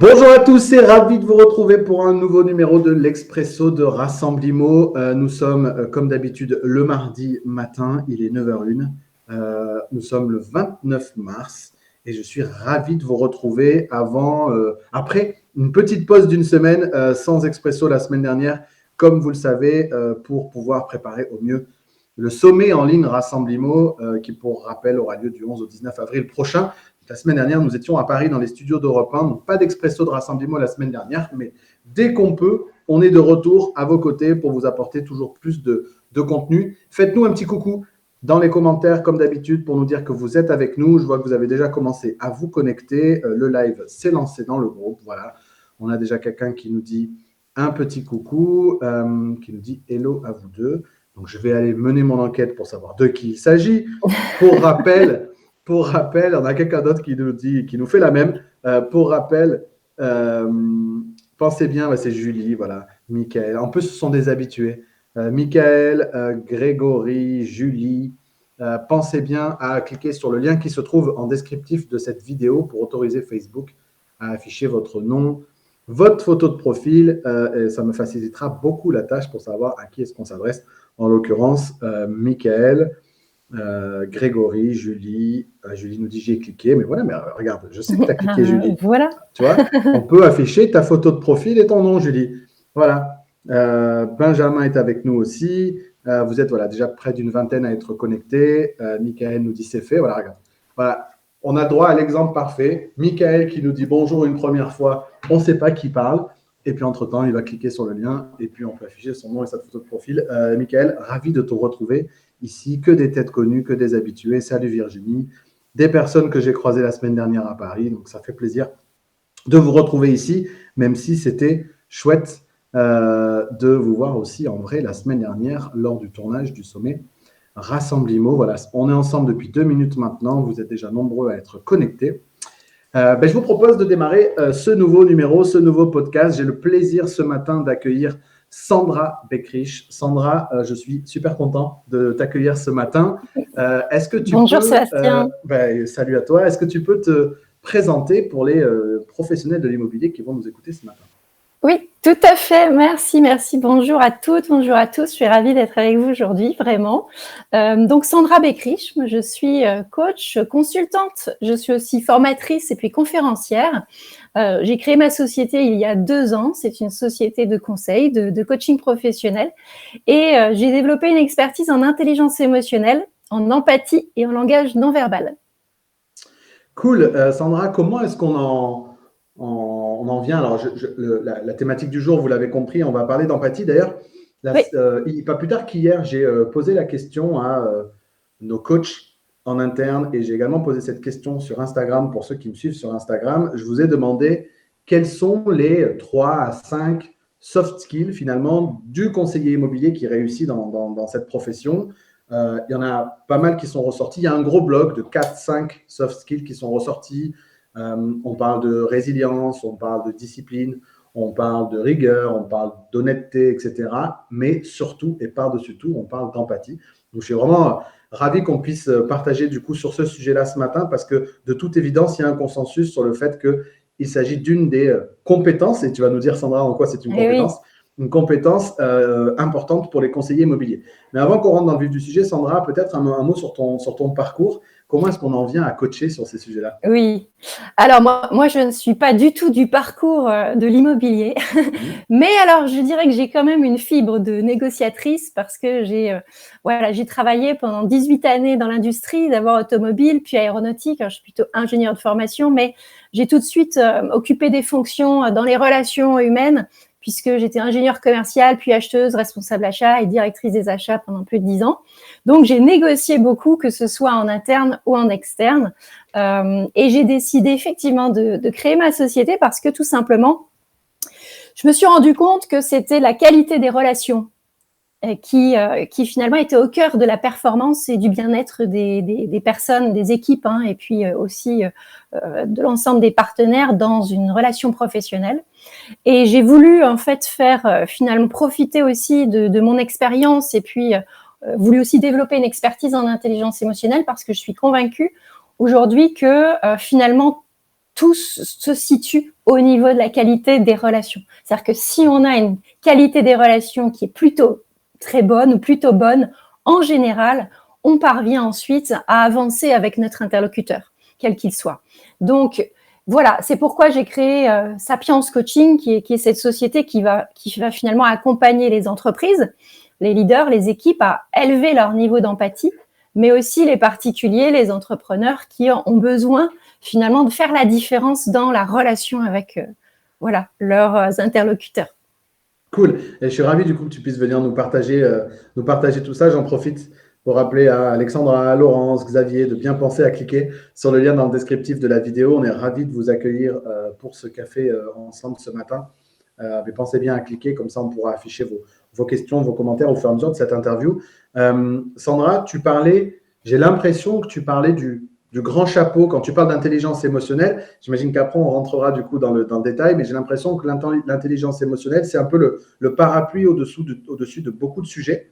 Bonjour à tous et ravi de vous retrouver pour un nouveau numéro de l'Expresso de Rassemblimo. Nous sommes comme d'habitude le mardi matin, il est 9h01. Nous sommes le 29 mars et je suis ravi de vous retrouver après une petite pause d'une semaine sans Expresso la semaine dernière, comme vous le savez, pour pouvoir préparer au mieux le sommet en ligne Rassemblimo qui, pour rappel, aura lieu du 11 au 19 avril prochain. La semaine dernière, nous étions à Paris dans les studios d'Europe 1, donc pas d'Expresso de Rassemblimo la semaine dernière, mais dès qu'on peut, on est de retour à vos côtés pour vous apporter toujours plus de contenu. Faites-nous un petit coucou dans les commentaires, comme d'habitude, pour nous dire que vous êtes avec nous. Je vois que vous avez déjà commencé à vous connecter. Le live s'est lancé dans le groupe. Voilà, on a déjà quelqu'un qui nous dit un petit coucou, qui nous dit hello à vous deux. Donc, je vais aller mener mon enquête pour savoir de qui il s'agit. Pour rappel, on a quelqu'un d'autre qui nous fait la même. Pour rappel, pensez bien, c'est Julie, voilà, Michael. En plus, ce sont des habitués. Michael, Grégory, Julie. Pensez bien à cliquer sur le lien qui se trouve en descriptif de cette vidéo pour autoriser Facebook à afficher votre nom, votre photo de profil. Et ça me facilitera beaucoup la tâche pour savoir à qui est-ce qu'on s'adresse. En l'occurrence, Michael, Grégory, Julie. Julie nous dit j'ai cliqué, mais voilà, mais regarde, je sais que tu as cliqué, Julie. Voilà. Tu vois, on peut afficher ta photo de profil et ton nom, Julie. Voilà. Benjamin est avec nous aussi. Vous êtes déjà près d'une vingtaine à être connectés. Michael nous dit c'est fait. Voilà, regarde. Voilà. On a droit à l'exemple parfait. Michael qui nous dit bonjour une première fois. On ne sait pas qui parle. Et puis, entre-temps, il va cliquer sur le lien et puis on peut afficher son nom et sa photo de profil. Michael, ravi de te retrouver ici. Que des têtes connues, que des habitués. Salut Virginie. Des personnes que j'ai croisées la semaine dernière à Paris. Donc, ça fait plaisir de vous retrouver ici, même si c'était chouette de vous voir aussi en vrai la semaine dernière lors du tournage du sommet Rassemblimo. Voilà, on est ensemble depuis 2 minutes maintenant. Vous êtes déjà nombreux à être connectés. Je vous propose de démarrer ce nouveau numéro, ce nouveau podcast. J'ai le plaisir ce matin d'accueillir Sandra Beckrich. Sandra, je suis super content de t'accueillir ce matin. Est-ce que tu Bonjour peux, Sébastien. Salut à toi. Est-ce que tu peux te présenter pour les professionnels de l'immobilier qui vont nous écouter ce matin? Oui, tout à fait. Merci. Bonjour à toutes, bonjour à tous. Je suis ravie d'être avec vous aujourd'hui, vraiment. Donc Sandra Beckrich, moi je suis coach, consultante. Je suis aussi formatrice et puis conférencière. J'ai créé ma société il y a 2 ans. C'est une société de conseil, de coaching professionnel. Et j'ai développé une expertise en intelligence émotionnelle, en empathie et en langage non verbal. Cool. Sandra, comment est-ce qu'on en vient? Alors, la thématique du jour, vous l'avez compris, on va parler d'empathie. D'ailleurs, Oui. pas plus tard qu'hier, j'ai posé la question à nos coachs en interne et j'ai également posé cette question sur Instagram pour ceux qui me suivent sur Instagram. Je vous ai demandé quels sont les 3 à 5 soft skills finalement du conseiller immobilier qui réussit dans cette profession. Il y en a pas mal qui sont ressortis. Il y a un gros bloc de 4-5 soft skills qui sont ressortis. On parle de résilience, on parle de discipline, on parle de rigueur, on parle d'honnêteté, etc. Mais surtout, et par-dessus tout, on parle d'empathie. Donc, je suis vraiment ravi qu'on puisse partager du coup sur ce sujet-là ce matin parce que de toute évidence, il y a un consensus sur le fait qu'il s'agit d'une des compétences, et tu vas nous dire, Sandra, en quoi c'est une compétence. Oui. Une compétence importante pour les conseillers immobiliers. Mais avant qu'on rentre dans le vif du sujet, Sandra, peut-être un mot sur ton parcours. Comment est-ce qu'on en vient à coacher sur ces sujets-là? Oui. Alors moi, je ne suis pas du tout du parcours de l'immobilier. Mais alors, je dirais que j'ai quand même une fibre de négociatrice parce que j'ai travaillé pendant 18 années dans l'industrie, d'abord automobile, puis aéronautique. Alors, je suis plutôt ingénieure de formation, mais j'ai tout de suite occupé des fonctions dans les relations humaines puisque j'étais ingénieure commerciale, puis acheteuse, responsable achat et directrice des achats pendant plus de 10 ans. Donc, j'ai négocié beaucoup, que ce soit en interne ou en externe. Et j'ai décidé effectivement de créer ma société parce que tout simplement, je me suis rendu compte que c'était la qualité des relations qui finalement était au cœur de la performance et du bien-être des personnes, des équipes, et puis aussi de l'ensemble des partenaires dans une relation professionnelle. Et j'ai voulu en fait faire finalement profiter aussi de mon expérience et puis voulu aussi développer une expertise en intelligence émotionnelle parce que je suis convaincue aujourd'hui que finalement tout se situe au niveau de la qualité des relations. C'est-à-dire que si on a une qualité des relations qui est plutôt très bonne ou plutôt bonne, en général, on parvient ensuite à avancer avec notre interlocuteur, quel qu'il soit. Donc, voilà, c'est pourquoi j'ai créé Sapiens Coaching, qui est cette société qui va finalement accompagner les entreprises, les leaders, les équipes à élever leur niveau d'empathie, mais aussi les particuliers, les entrepreneurs qui ont besoin finalement de faire la différence dans la relation avec leurs interlocuteurs. Cool. Et je suis ravi du coup que tu puisses venir nous partager tout ça. J'en profite pour rappeler à Alexandra, à Laurence, Xavier de bien penser à cliquer sur le lien dans le descriptif de la vidéo. On est ravis de vous accueillir pour ce café ensemble ce matin. Mais pensez bien à cliquer, comme ça on pourra afficher vos questions, vos commentaires au fur et à mesure de cette interview. Sandra, j'ai l'impression que tu parlais du grand chapeau quand tu parles d'intelligence émotionnelle. J'imagine qu'après on rentrera du coup dans le détail, mais j'ai l'impression que l'intelligence émotionnelle, c'est un peu le parapluie au-dessus de beaucoup de sujets.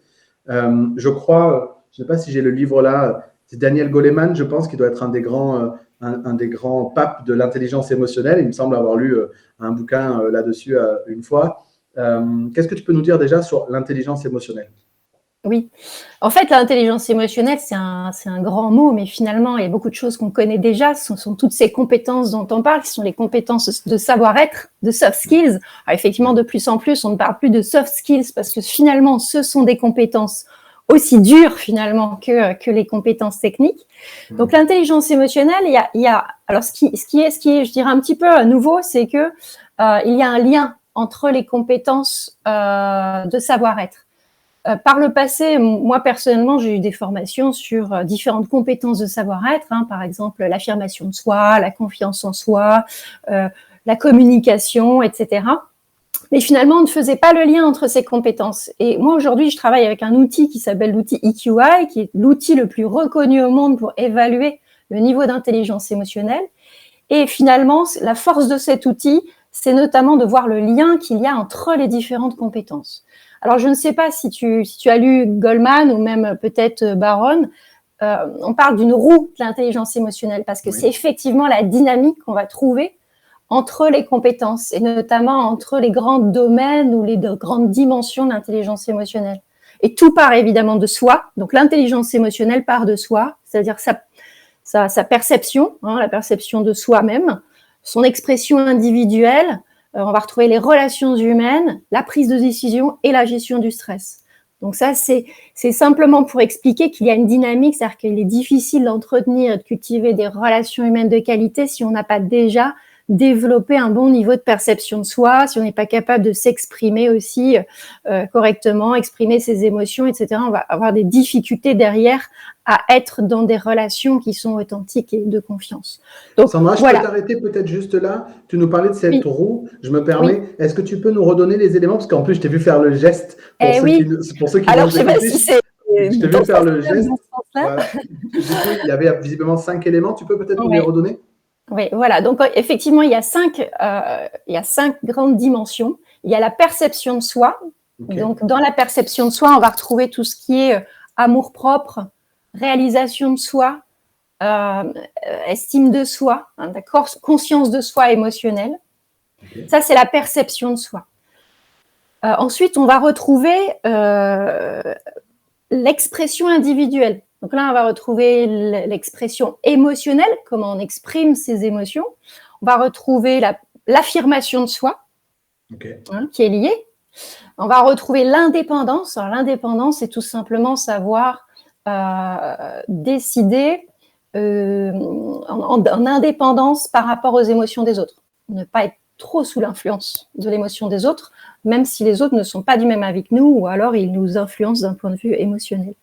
Je crois, je ne sais pas si j'ai le livre là, c'est Daniel Goleman, je pense, qui doit être un des grands papes de l'intelligence émotionnelle. Il me semble avoir lu un bouquin là-dessus une fois. Qu'est-ce que tu peux nous dire déjà sur l'intelligence émotionnelle ? Oui, en fait, l'intelligence émotionnelle, c'est un grand mot, mais finalement, il y a beaucoup de choses qu'on connaît déjà. Ce sont toutes ces compétences dont on parle, qui sont les compétences de savoir-être, de soft skills. Alors, effectivement, de plus en plus, on ne parle plus de soft skills parce que finalement, ce sont des compétences aussi dures finalement que les compétences techniques. Donc, l'intelligence émotionnelle, il y a alors ce qui est, je dirais un petit peu nouveau, c'est que il y a un lien entre les compétences de savoir-être. Par le passé, moi personnellement, j'ai eu des formations sur différentes compétences de savoir-être, par exemple l'affirmation de soi, la confiance en soi, la communication, etc. Mais finalement, on ne faisait pas le lien entre ces compétences. Et moi, aujourd'hui, je travaille avec un outil qui s'appelle l'outil EQI, qui est l'outil le plus reconnu au monde pour évaluer le niveau d'intelligence émotionnelle. Et finalement, la force de cet outil, c'est notamment de voir le lien qu'il y a entre les différentes compétences. Alors, je ne sais pas si tu as lu Goleman ou même peut-être Baron, on parle d'une roue de l'intelligence émotionnelle parce que c'est effectivement la dynamique qu'on va trouver entre les compétences et notamment entre les grands domaines ou les grandes dimensions de l'intelligence émotionnelle. Et tout part évidemment de soi. Donc, l'intelligence émotionnelle part de soi, c'est-à-dire sa perception, la perception de soi-même, son expression individuelle. On va retrouver les relations humaines, la prise de décision et la gestion du stress. Donc ça, c'est simplement pour expliquer qu'il y a une dynamique, c'est-à-dire qu'il est difficile d'entretenir et de cultiver des relations humaines de qualité si on n'a pas déjà développer un bon niveau de perception de soi, si on n'est pas capable de s'exprimer aussi correctement, exprimer ses émotions, etc. On va avoir des difficultés derrière à être dans des relations qui sont authentiques et de confiance. Donc, Sandra, je peux t'arrêter peut-être juste là. Tu nous parlais de cette roue. Je me permets. Est-ce que tu peux nous redonner les éléments? Parce qu'en plus, je t'ai vu faire le geste pour ceux qui Alors, je sais pas si c'est je t'ai vu faire le geste. Voilà. Du coup, il y avait visiblement 5 éléments. Tu peux peut-être nous les redonner? Oui, voilà. Donc, effectivement, il y a 5 grandes dimensions. Il y a la perception de soi. Okay. Donc, dans la perception de soi, on va retrouver tout ce qui est amour-propre, réalisation de soi, estime de soi, d'accord, conscience de soi émotionnelle. Okay. Ça, c'est la perception de soi. Ensuite, on va retrouver l'expression individuelle. Donc là, on va retrouver l'expression émotionnelle, comment on exprime ses émotions. On va retrouver l'affirmation de soi, qui est liée. On va retrouver l'indépendance. Alors, l'indépendance, c'est tout simplement savoir décider en indépendance par rapport aux émotions des autres. Ne pas être trop sous l'influence de l'émotion des autres, même si les autres ne sont pas du même avis que nous, ou alors ils nous influencent d'un point de vue émotionnel.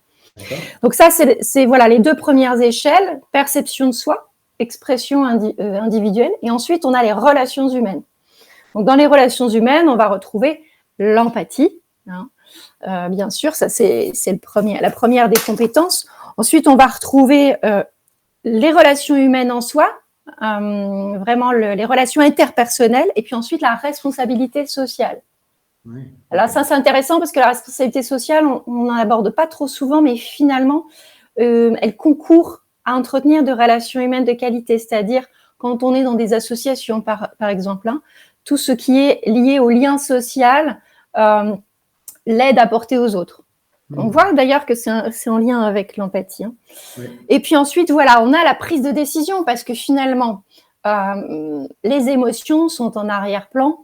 Donc ça, c'est voilà, les 2 premières échelles, perception de soi, expression individuelle, et ensuite on a les relations humaines. Donc dans les relations humaines, on va retrouver l'empathie, bien sûr, ça c'est la première des compétences. Ensuite, on va retrouver les relations humaines en soi, vraiment les relations interpersonnelles, et puis ensuite la responsabilité sociale. Oui. Alors ça, c'est intéressant parce que la responsabilité sociale, on n'en aborde pas trop souvent, mais finalement, elle concourt à entretenir de relations humaines de qualité, c'est-à-dire quand on est dans des associations, par exemple, hein, tout ce qui est lié au lien social, l'aide apportée aux autres. On voit d'ailleurs que c'est en lien avec l'empathie. Hein. Oui. Et puis ensuite, voilà, on a la prise de décision parce que finalement, les émotions sont en arrière-plan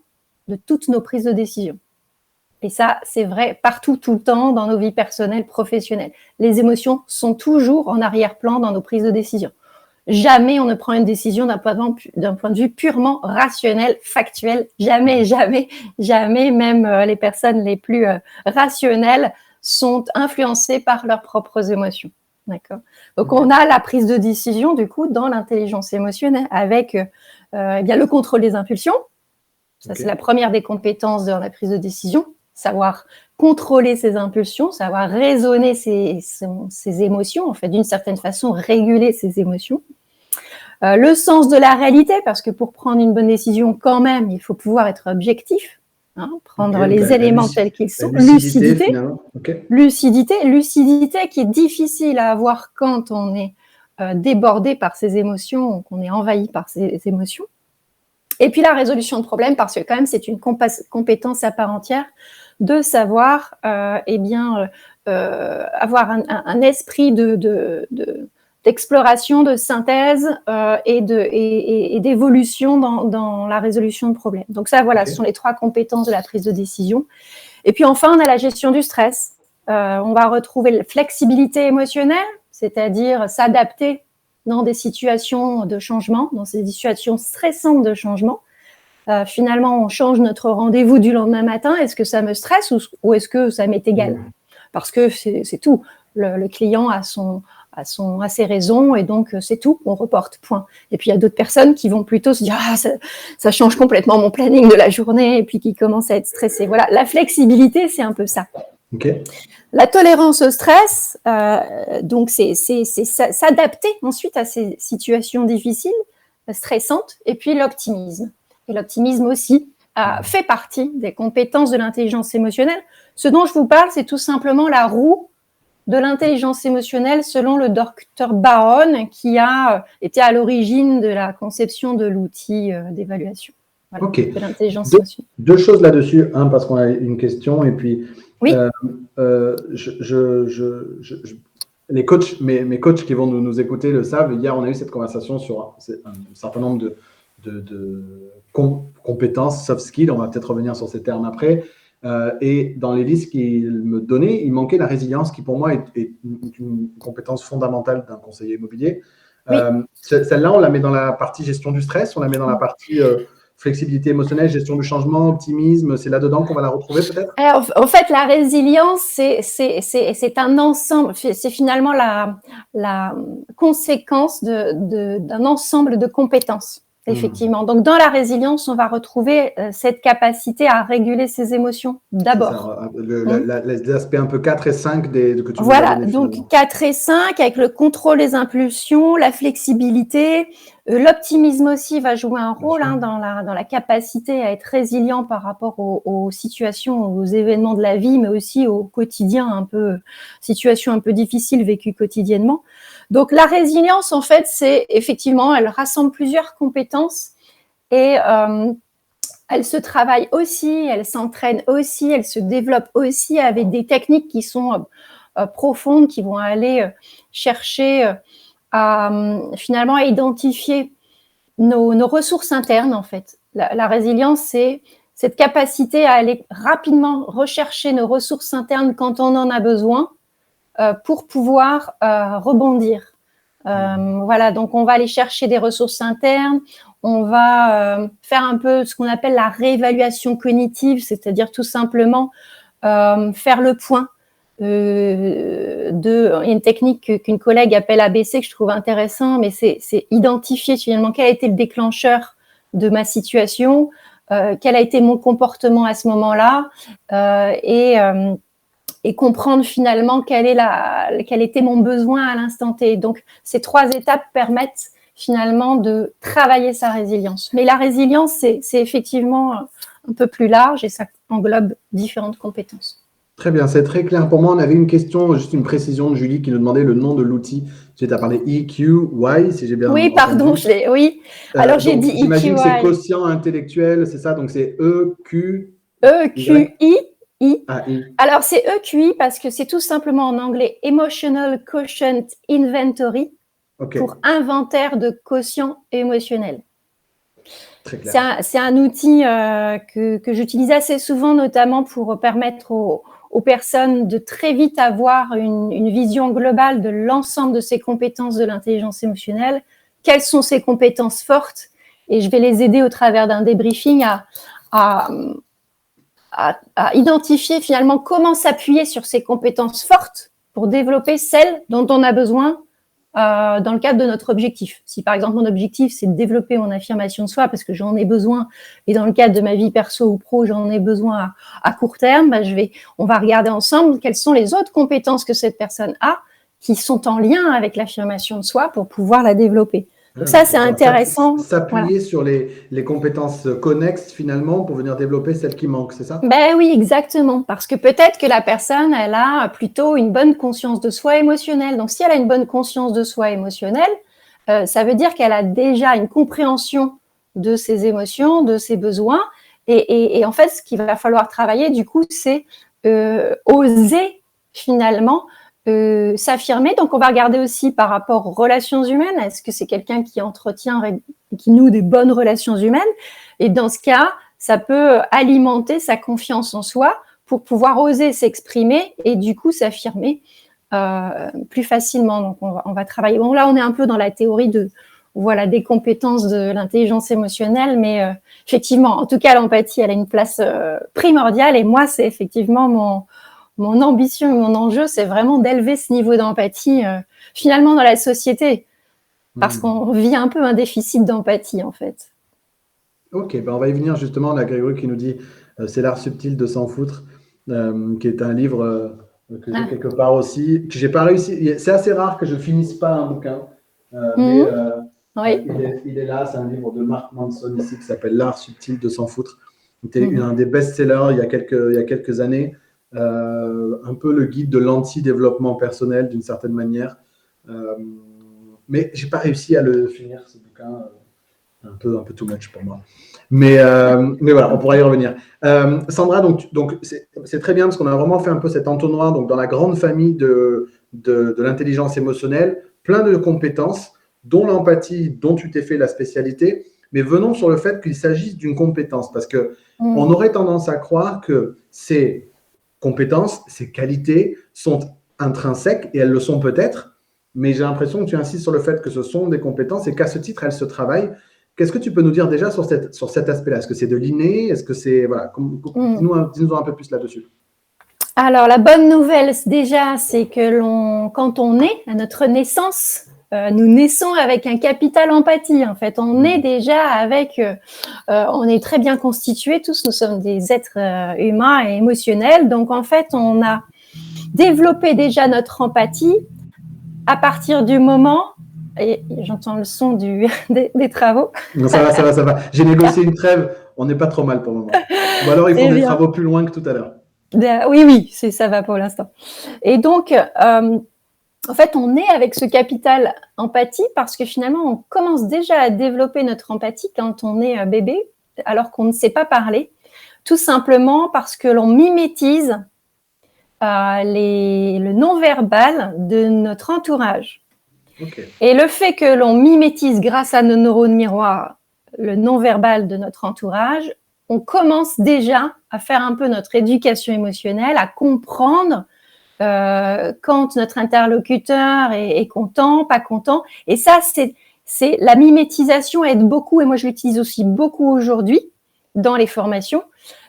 de toutes nos prises de décision. Et ça, c'est vrai partout, tout le temps, dans nos vies personnelles, professionnelles. Les émotions sont toujours en arrière-plan dans nos prises de décision. Jamais on ne prend une décision d'un point de vue purement rationnel, factuel. Jamais, jamais, jamais, même les personnes les plus rationnelles sont influencées par leurs propres émotions. D'accord. Donc, on a la prise de décision, du coup, dans l'intelligence émotionnelle avec eh bien, le contrôle des impulsions. Ça, c'est la première des compétences dans la prise de décision. Savoir contrôler ses impulsions, savoir raisonner ses émotions, en fait, d'une certaine façon, réguler ses émotions. Le sens de la réalité, parce que pour prendre une bonne décision, quand même, il faut pouvoir être objectif, hein, prendre les éléments tels qu'ils sont. Lucidité, lucidité qui est difficile à avoir quand on est débordé par ses émotions, qu'on est envahi par ses émotions. Et puis la résolution de problèmes, parce que quand même, c'est une compétence à part entière de savoir avoir un esprit d'exploration, de synthèse et d'évolution dans la résolution de problèmes. Donc ça, voilà, ce sont les 3 compétences de la prise de décision. Et puis enfin, on a la gestion du stress. On va retrouver la flexibilité émotionnelle, c'est-à-dire s'adapter dans des situations de changement, dans ces situations stressantes de changement. Finalement, on change notre rendez-vous du lendemain matin. Est-ce que ça me stresse ou est-ce que ça m'est égal ? Parce que c'est tout. Le client a ses raisons et donc c'est tout, on reporte, point. Et puis il y a d'autres personnes qui vont plutôt se dire ça change complètement mon planning de la journée et puis qui commencent à être stressées. Voilà, la flexibilité, c'est un peu ça. Okay. La tolérance au stress, donc c'est s'adapter ensuite à ces situations difficiles, stressantes, et puis l'optimisme. Et l'optimisme aussi fait partie des compétences de l'intelligence émotionnelle. Ce dont je vous parle, c'est tout simplement la roue de l'intelligence émotionnelle selon le docteur Barron, qui a été à l'origine de la conception de l'outil d'évaluation de l'intelligence émotionnelle. 2 choses là-dessus. Un, parce qu'on a une question, et puis oui. Les coachs, mes coachs qui vont nous écouter le savent. Hier, on a eu cette conversation sur un certain nombre de compétences, soft skills. On va peut-être revenir sur ces termes après. Et dans les listes qu'il me donnait, il manquait la résilience, qui pour moi est une compétence fondamentale d'un conseiller immobilier. Oui. Celle-là, on la met dans la partie gestion du stress, on la met dans la partie flexibilité émotionnelle, gestion du changement, optimisme. C'est là-dedans qu'on va la retrouver peut-être ? Alors, en fait, la résilience, c'est un ensemble, c'est finalement la conséquence d'un ensemble de compétences. Effectivement. Donc, dans la résilience, on va retrouver cette capacité à réguler ses émotions d'abord. Les aspects un peu 4 et 5 que tu voilà, donc 4 et 5 avec le contrôle des impulsions, la flexibilité, l'optimisme aussi va jouer un rôle dans la capacité à être résilient par rapport aux situations, aux événements de la vie, mais aussi au quotidien, situations un peu difficiles vécues quotidiennement. Donc, la résilience, en fait, c'est effectivement, elle rassemble plusieurs compétences et elle se travaille aussi, elle s'entraîne aussi, elle se développe aussi avec des techniques qui sont profondes, qui vont aller chercher finalement à identifier nos ressources internes, en fait. La résilience, c'est cette capacité à aller rapidement rechercher nos ressources internes quand on en a besoin, pour pouvoir rebondir. Voilà, donc on va aller chercher des ressources internes, on va faire un peu ce qu'on appelle la réévaluation cognitive, c'est-à-dire tout simplement faire le point. Il y a une technique qu'une collègue appelle ABC que je trouve intéressant, mais c'est identifier finalement quel a été le déclencheur de ma situation, quel a été mon comportement à ce moment-là, et comprendre finalement quel était mon besoin à l'instant T. Donc, ces 3 étapes permettent finalement de travailler sa résilience. Mais la résilience, c'est effectivement un peu plus large et ça englobe différentes compétences. Très bien, c'est très clair pour moi. On avait une question, juste une précision de Julie qui nous demandait le nom de l'outil. Tu as parlé EQY, si j'ai bien Oui, pardon, entendu. oui. Alors, j'ai Donc, dit j'imagine que c'est EQI. quotient intellectuel, c'est ça? Donc, c'est EQY? EQI. Ah, I. Alors, c'est EQI parce que c'est tout simplement en anglais Emotional Quotient Inventory OK, pour inventaire de quotient émotionnel. très clair. C'est un outil que j'utilise assez souvent, notamment pour permettre aux personnes de très vite avoir une vision globale de l'ensemble de ces compétences de l'intelligence émotionnelle. Quelles sont ces compétences fortes? Et je vais les aider au travers d'un débriefing à, à identifier finalement comment s'appuyer sur ces compétences fortes pour développer celles dont on a besoin dans le cadre de notre objectif. Si par exemple mon objectif c'est de développer mon affirmation de soi parce que j'en ai besoin et dans le cadre de ma vie perso ou pro j'en ai besoin à court terme, bah, on va regarder ensemble quelles sont les autres compétences que cette personne a qui sont en lien avec l'affirmation de soi pour pouvoir la développer. Donc ça c'est intéressant. S'appuyer sur les compétences connexes finalement pour venir développer celles qui manquent, c'est ça? Ben oui, exactement. Parce que peut-être que la personne, elle a plutôt une bonne conscience de soi émotionnelle. Donc, si elle a une bonne conscience de soi émotionnelle, ça veut dire qu'elle a déjà une compréhension de ses émotions, de ses besoins. Et en fait, ce qu'il va falloir travailler, du coup, c'est oser finalement s'affirmer. Donc, on va regarder aussi par rapport aux relations humaines. Est-ce que c'est quelqu'un qui entretient, qui noue des bonnes relations humaines? Et dans ce cas, ça peut alimenter sa confiance en soi pour pouvoir oser s'exprimer et du coup s'affirmer plus facilement. Donc, on va travailler. Bon, là, on est un peu dans la théorie des compétences de l'intelligence émotionnelle, mais effectivement, en tout cas, l'empathie, elle a une place primordiale et moi, c'est effectivement mon ambition et mon enjeu, c'est vraiment d'élever ce niveau d'empathie finalement dans la société parce qu'on vit un peu un déficit d'empathie en fait. Ok, ben on va y venir justement. On a Grégory qui nous dit c'est l'art subtil de s'en foutre, qui est un livre que j'ai quelque part aussi, que j'ai pas réussi. C'est assez rare que je finisse pas un bouquin, mais oui. il est là. C'est un livre de Mark Manson ici qui s'appelle L'art subtil de s'en foutre. C'était un des best-sellers il y a quelques années. Un peu le guide de l'anti-développement personnel d'une certaine manière. Mais j'ai pas réussi à le finir ce bouquin. Un peu too much pour moi. Mais voilà, on pourra y revenir. Sandra, donc c'est très bien parce qu'on a vraiment fait un peu cet entonnoir donc, dans la grande famille de l'intelligence émotionnelle, plein de compétences, dont l'empathie, dont tu t'es fait la spécialité. Mais venons sur le fait qu'il s'agisse d'une compétence parce qu'on aurait tendance à croire que ces compétences, ces qualités sont intrinsèques et elles le sont peut-être, mais j'ai l'impression que tu insistes sur le fait que ce sont des compétences et qu'à ce titre, elles se travaillent. Qu'est-ce que tu peux nous dire déjà sur cet aspect-là? Est-ce que c'est de l'inné? Est-ce que c'est… Voilà, dis-nous un peu plus là-dessus. Alors, la bonne nouvelle, déjà, c'est que quand on est à notre naissance, nous naissons avec un capital empathie. En fait, on est déjà avec… on est très bien constitués, tous, nous sommes des êtres humains et émotionnels. Donc, en fait, on a développé déjà notre empathie à partir du moment… Et j'entends le son des travaux. Non, ça va. J'ai négocié une trêve. On n'est pas trop mal pour le moment. Ou alors, ils font des travaux plus loin que tout à l'heure. Oui, ça va pour l'instant. Et donc, en fait, on est avec ce capital empathie parce que finalement, on commence déjà à développer notre empathie quand on est bébé, alors qu'on ne sait pas parler, tout simplement parce que l'on mimétise le non-verbal de notre entourage. Okay. Et le fait que l'on mimétise grâce à nos neurones miroirs le non-verbal de notre entourage, on commence déjà à faire un peu notre éducation émotionnelle, à comprendre quand notre interlocuteur est content, pas content. Et ça, c'est la mimétisation aide beaucoup, et moi je l'utilise aussi beaucoup aujourd'hui dans les formations,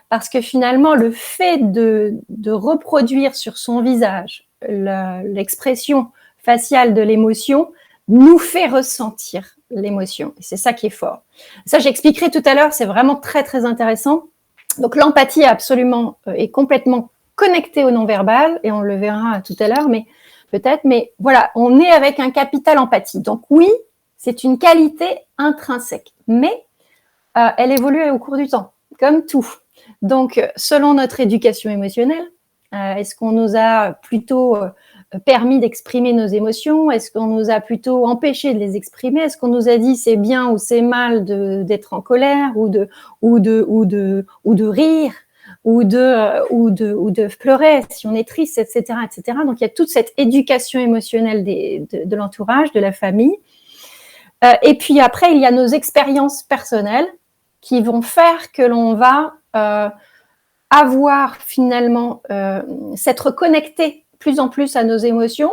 parce que finalement, le fait de reproduire sur son visage l'expression faciale de l'émotion nous fait ressentir l'émotion. Et c'est ça qui est fort. Ça, j'expliquerai tout à l'heure, c'est vraiment très, très intéressant. Donc, l'empathie est complètement connectée au non-verbal, et on le verra tout à l'heure, mais peut-être. Mais voilà, on est avec un capital empathie. Donc, oui, c'est une qualité intrinsèque, mais elle évolue au cours du temps, comme tout. Donc, selon notre éducation émotionnelle, Est-ce qu'on nous a plutôt permis d'exprimer nos émotions? Est-ce qu'on nous a plutôt empêché de les exprimer? Est-ce qu'on nous a dit c'est bien ou c'est mal d'être en colère ou de rire ou de pleurer si on est triste, etc., etc. Donc il y a toute cette éducation émotionnelle de l'entourage, de la famille. Et puis après, il y a nos expériences personnelles qui vont faire que l'on va avoir finalement s'être connecté plus en plus à nos émotions,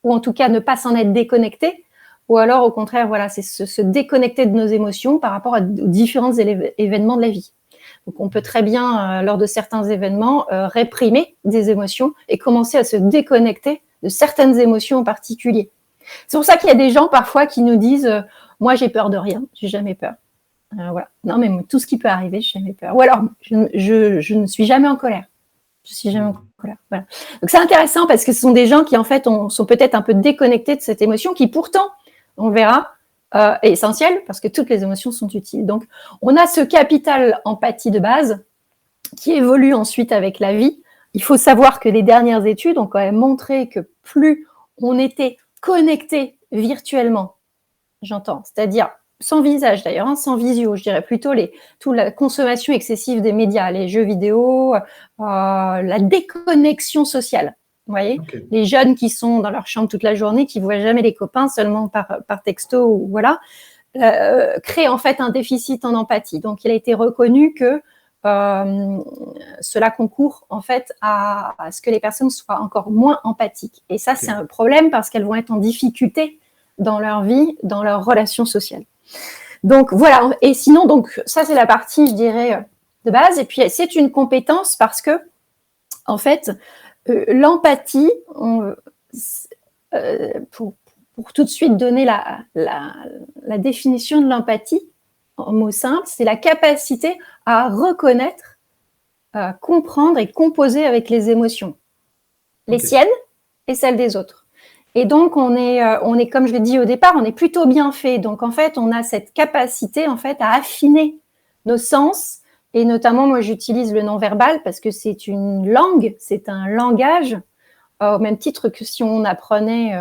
ou en tout cas ne pas s'en être déconnecté, ou alors au contraire, voilà, c'est se déconnecter de nos émotions par rapport aux différents événements de la vie. Donc on peut très bien, lors de certains événements, réprimer des émotions et commencer à se déconnecter de certaines émotions en particulier. C'est pour ça qu'il y a des gens parfois qui nous disent moi j'ai peur de rien, j'ai jamais peur. Voilà. Non mais tout ce qui peut arriver, j'ai jamais peur. Ou alors je ne suis jamais en colère. Je suis jamais en colère. Voilà. Donc c'est intéressant parce que ce sont des gens qui en fait sont peut-être un peu déconnectés de cette émotion qui pourtant, on le verra, est essentielle parce que toutes les émotions sont utiles. Donc on a ce capital empathie de base qui évolue ensuite avec la vie. Il faut savoir que les dernières études ont quand même montré que plus on était connecté virtuellement, j'entends, c'est-à-dire sans visage d'ailleurs, hein, sans visio, je dirais plutôt toute la consommation excessive des médias, les jeux vidéo, la déconnexion sociale. Vous voyez, les jeunes qui sont dans leur chambre toute la journée, qui ne voient jamais les copains, seulement par texto, ou voilà, créent en fait un déficit en empathie. Donc, il a été reconnu que cela concourt en fait à ce que les personnes soient encore moins empathiques. Et ça, c'est un problème parce qu'elles vont être en difficulté dans leur vie, dans leurs relations sociales. Donc voilà, et sinon, donc ça c'est la partie, je dirais, de base. Et puis c'est une compétence parce que, en fait, l'empathie, pour tout de suite donner la définition de l'empathie, en mots simples, c'est la capacité à reconnaître, comprendre et composer avec les émotions, les siennes et celles des autres. Et donc, on est, comme je l'ai dit au départ, on est plutôt bien fait. Donc, en fait, on a cette capacité, en fait, à affiner nos sens. Et notamment, moi, j'utilise le non-verbal parce que c'est une langue, c'est un langage, au même titre que si on apprenait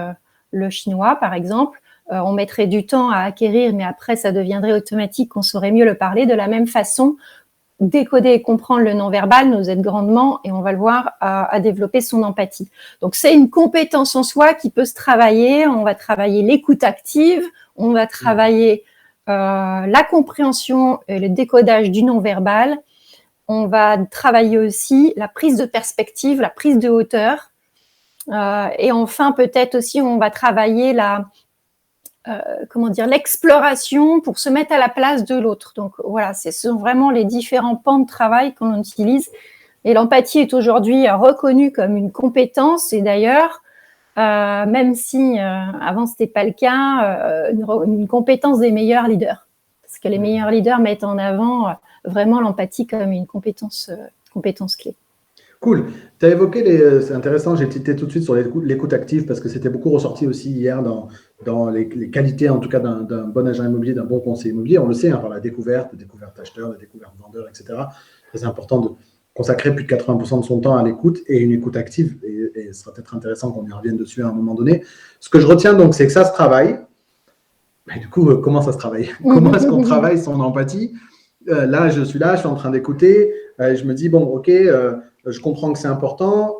le chinois, par exemple. On mettrait du temps à acquérir, mais après, ça deviendrait automatique, on saurait mieux le parler. De la même façon, décoder et comprendre le non-verbal nous aide grandement, et on va le voir, à développer son empathie. Donc, c'est une compétence en soi qui peut se travailler. On va travailler l'écoute active, on va travailler la compréhension et le décodage du non-verbal. On va travailler aussi la prise de perspective, la prise de hauteur. Et enfin, peut-être aussi, on va travailler l'exploration pour se mettre à la place de l'autre. Donc voilà, ce sont vraiment les différents pans de travail qu'on utilise. Et l'empathie est aujourd'hui reconnue comme une compétence. Et d'ailleurs, même si avant c'était pas le cas, une compétence des meilleurs leaders. Parce que les meilleurs leaders mettent en avant vraiment l'empathie comme une compétence clé. Cool. Tu as évoqué c'est intéressant, j'ai tilté tout de suite sur l'écoute active parce que c'était beaucoup ressorti aussi hier dans les qualités, en tout cas, d'un bon agent immobilier, d'un bon conseiller immobilier. On le sait, par la découverte acheteur, la découverte vendeur, etc. C'est important de consacrer plus de 80% de son temps à l'écoute et une écoute active. Et ce sera peut-être intéressant qu'on y revienne dessus à un moment donné. Ce que je retiens donc, c'est que ça se travaille. Mais du coup, comment ça se travaille? Comment est-ce qu'on travaille son empathie? Là, je suis en train d'écouter. Je me dis, bon, ok, je comprends que c'est important.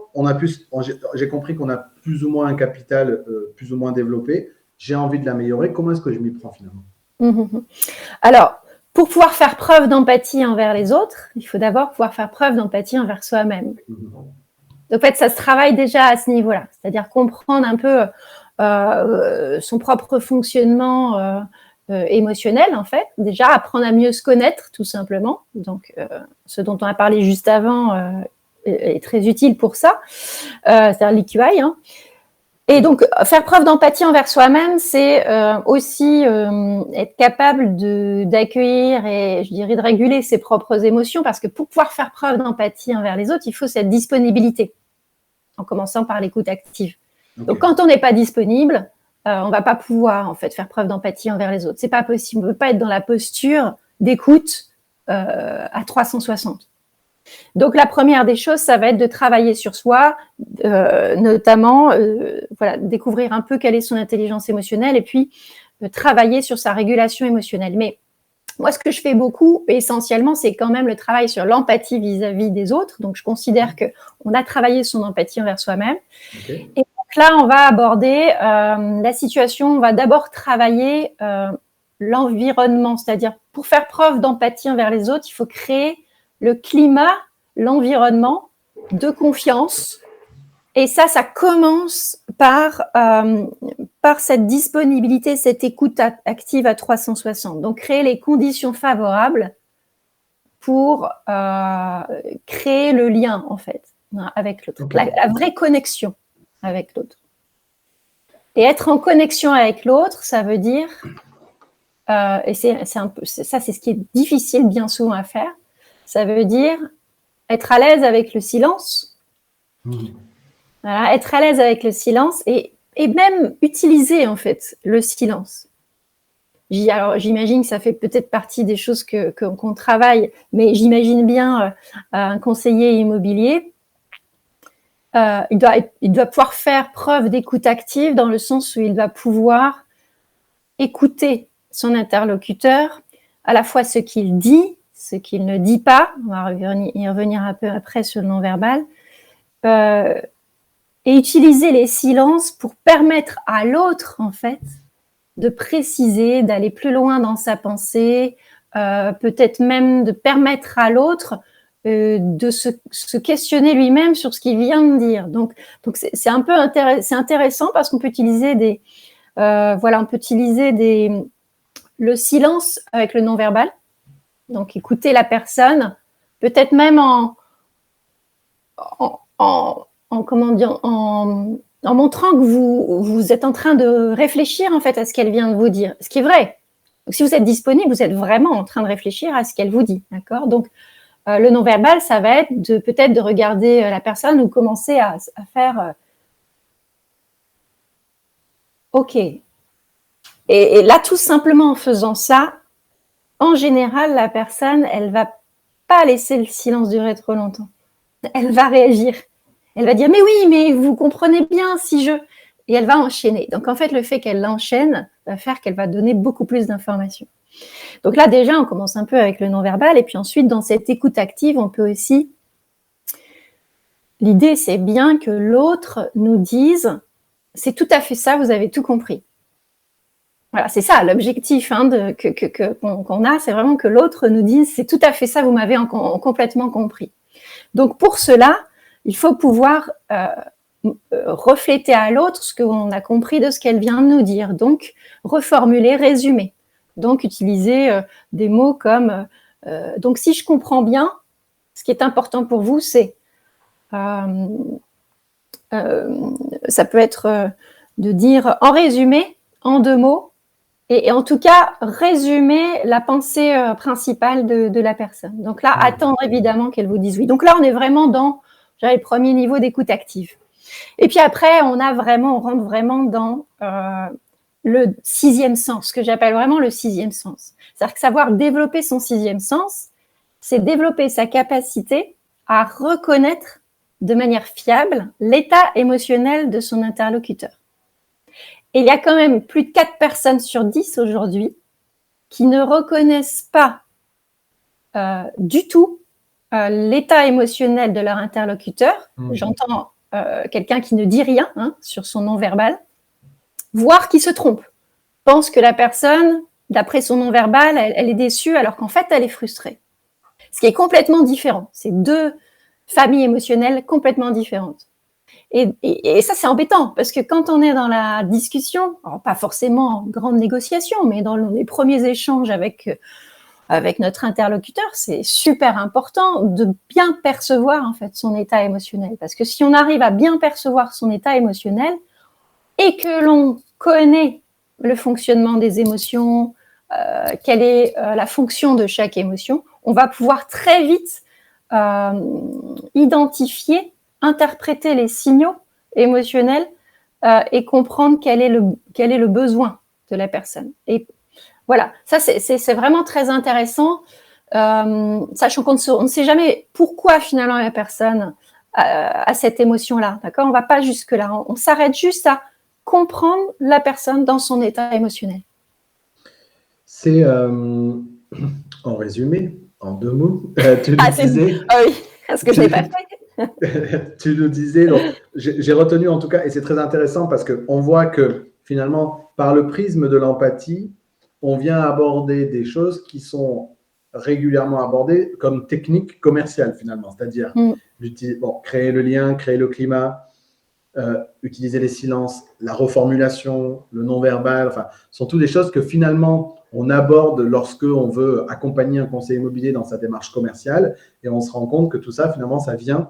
J'ai compris qu'on a plus ou moins un capital plus ou moins développé. J'ai envie de l'améliorer. Comment est-ce que je m'y prends finalement? Alors, pour pouvoir faire preuve d'empathie envers les autres, il faut d'abord pouvoir faire preuve d'empathie envers soi-même. Donc, en fait, ça se travaille déjà à ce niveau-là. C'est-à-dire comprendre un peu son propre fonctionnement émotionnel, en fait. Déjà, apprendre à mieux se connaître, tout simplement. Donc, ce dont on a parlé juste avant est très utile pour ça. C'est-à-dire l'IQI, hein. Et donc, faire preuve d'empathie envers soi-même, c'est aussi être capable d'accueillir et, je dirais, de réguler ses propres émotions, parce que pour pouvoir faire preuve d'empathie envers les autres, il faut cette disponibilité, en commençant par l'écoute active. Donc, quand on n'est pas disponible, on ne va pas pouvoir, en fait, faire preuve d'empathie envers les autres. C'est pas possible. On ne peut pas être dans la posture d'écoute à 360. Donc, la première des choses, ça va être de travailler sur soi, notamment, voilà, découvrir un peu quelle est son intelligence émotionnelle et puis travailler sur sa régulation émotionnelle. Mais moi, ce que je fais beaucoup, essentiellement, c'est quand même le travail sur l'empathie vis-à-vis des autres. Donc, je considère qu'on a travaillé son empathie envers soi-même. Okay. Et donc là, on va aborder la situation. On va d'abord travailler l'environnement, c'est-à-dire pour faire preuve d'empathie envers les autres, il faut créer le climat, l'environnement de confiance. Et ça commence par cette disponibilité, cette écoute active à 360. Donc, créer les conditions favorables pour créer le lien, en fait, avec l'autre. Okay. La vraie connexion avec l'autre. Et être en connexion avec l'autre, ça veut dire, et c'est un peu, ça, c'est ce qui est difficile bien souvent à faire, ça veut dire être à l'aise avec le silence. Voilà, être à l'aise avec le silence et même utiliser en fait le silence. Alors j'imagine que ça fait peut-être partie des choses qu'on travaille, mais j'imagine bien un conseiller immobilier, il doit pouvoir faire preuve d'écoute active dans le sens où il doit pouvoir écouter son interlocuteur, à la fois ce qu'il dit, ce qu'il ne dit pas, on va y revenir un peu après sur le non-verbal, et utiliser les silences pour permettre à l'autre, en fait, de préciser, d'aller plus loin dans sa pensée, peut-être même de permettre à l'autre de se questionner lui-même sur ce qu'il vient de dire. Donc c'est un peu intéressant parce qu'on peut utiliser le silence avec le non-verbal. Donc écouter la personne, peut-être même en montrant que vous êtes en train de réfléchir en fait à ce qu'elle vient de vous dire, ce qui est vrai. Donc, si vous êtes disponible, vous êtes vraiment en train de réfléchir à ce qu'elle vous dit, d'accord ? Donc, le non-verbal, ça va être peut-être de regarder la personne ou commencer à faire OK. Et là, tout simplement en faisant ça, en général, la personne, elle va pas laisser le silence durer trop longtemps. Elle va réagir. Elle va dire « mais oui, mais vous comprenez bien si je… » Et elle va enchaîner. Donc, en fait, le fait qu'elle l'enchaîne va faire qu'elle va donner beaucoup plus d'informations. Donc là, déjà, on commence un peu avec le non-verbal. Et puis ensuite, dans cette écoute active, on peut aussi… L'idée, c'est bien que l'autre nous dise « c'est tout à fait ça, vous avez tout compris ». Voilà, c'est ça, l'objectif qu'on a, c'est vraiment que l'autre nous dise « c'est tout à fait ça, vous m'avez complètement compris ». Donc, pour cela, il faut pouvoir refléter à l'autre ce qu'on a compris de ce qu'elle vient de nous dire. Donc, reformuler, résumer. Donc, utiliser des mots comme… donc, si je comprends bien, ce qui est important pour vous, c'est… ça peut être de dire en résumé, en 2 mots, et en tout cas, résumer la pensée principale de la personne. Donc là, attendre évidemment qu'elle vous dise oui. Donc là, on est vraiment dans le premier niveau d'écoute active. Et puis après, on rentre vraiment dans le 6e sens, ce que j'appelle vraiment le 6e sens. C'est-à-dire que savoir développer son 6e sens, c'est développer sa capacité à reconnaître de manière fiable l'état émotionnel de son interlocuteur. Et il y a quand même plus de 4 personnes sur 10 aujourd'hui qui ne reconnaissent pas du tout l'état émotionnel de leur interlocuteur. J'entends quelqu'un qui ne dit rien sur son non-verbal, voire qui se trompe, pense que la personne, d'après son non-verbal, elle est déçue alors qu'en fait, elle est frustrée. Ce qui est complètement différent. C'est 2 familles émotionnelles complètement différentes. Et ça, c'est embêtant, parce que quand on est dans la discussion, alors pas forcément en grande négociation, mais dans les premiers échanges avec notre interlocuteur, c'est super important de bien percevoir en fait son état émotionnel. Parce que si on arrive à bien percevoir son état émotionnel et que l'on connaît le fonctionnement des émotions, quelle est la fonction de chaque émotion, on va pouvoir très vite identifier, interpréter les signaux émotionnels et comprendre quel est le besoin de la personne. Et voilà, ça c'est vraiment très intéressant. sachant qu'on ne sait jamais pourquoi finalement la personne a cette émotion-là. D'accord ? On ne va pas jusque-là. On s'arrête juste à comprendre la personne dans son état émotionnel. C'est, en résumé, en 2 mots, tu nous disais… oui, parce que je ne l'ai pas fait. Tu nous disais, donc, j'ai retenu en tout cas, et c'est très intéressant parce qu'on voit que finalement, par le prisme de l'empathie, on vient aborder des choses qui sont régulièrement abordées comme techniques commerciales finalement, c'est-à-dire créer le lien, créer le climat, utiliser les silences, la reformulation, le non-verbal, enfin, sont toutes des choses que finalement on aborde lorsque on veut accompagner un conseiller immobilier dans sa démarche commerciale, et on se rend compte que tout ça finalement ça vient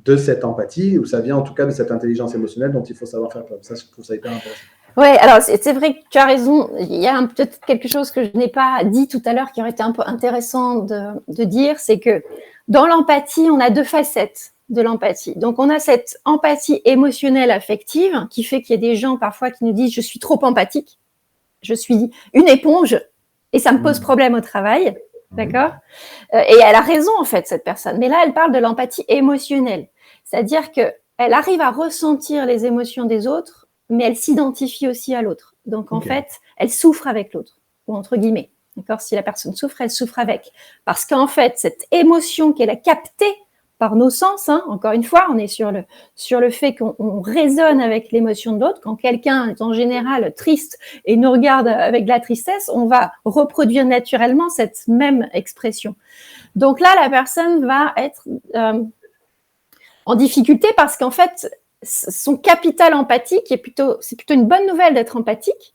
de cette empathie, ou ça vient en tout cas de cette intelligence émotionnelle dont il faut savoir faire preuve. Ça, je trouve ça hyper intéressant. Oui, alors c'est vrai que tu as raison. Il y a peut-être quelque chose que je n'ai pas dit tout à l'heure qui aurait été un peu intéressant de dire, c'est que dans l'empathie, on a 2 facettes de l'empathie. Donc, on a cette empathie émotionnelle affective qui fait qu'il y a des gens parfois qui nous disent « je suis trop empathique, je suis une éponge et ça me pose problème au travail ». D'accord ? Et elle a raison, en fait, cette personne. Mais là, elle parle de l'empathie émotionnelle. C'est-à-dire qu'elle arrive à ressentir les émotions des autres, mais elle s'identifie aussi à l'autre. Donc, en fait, elle souffre avec l'autre, ou entre guillemets. D'accord ? Si la personne souffre, elle souffre avec. Parce qu'en fait, cette émotion qu'elle a captée par nos sens, encore une fois, on est sur le fait qu'on résonne avec l'émotion de l'autre. Quand quelqu'un est en général triste et nous regarde avec de la tristesse, on va reproduire naturellement cette même expression. Donc là, la personne va être en difficulté parce qu'en fait, son capital empathique c'est plutôt une bonne nouvelle d'être empathique,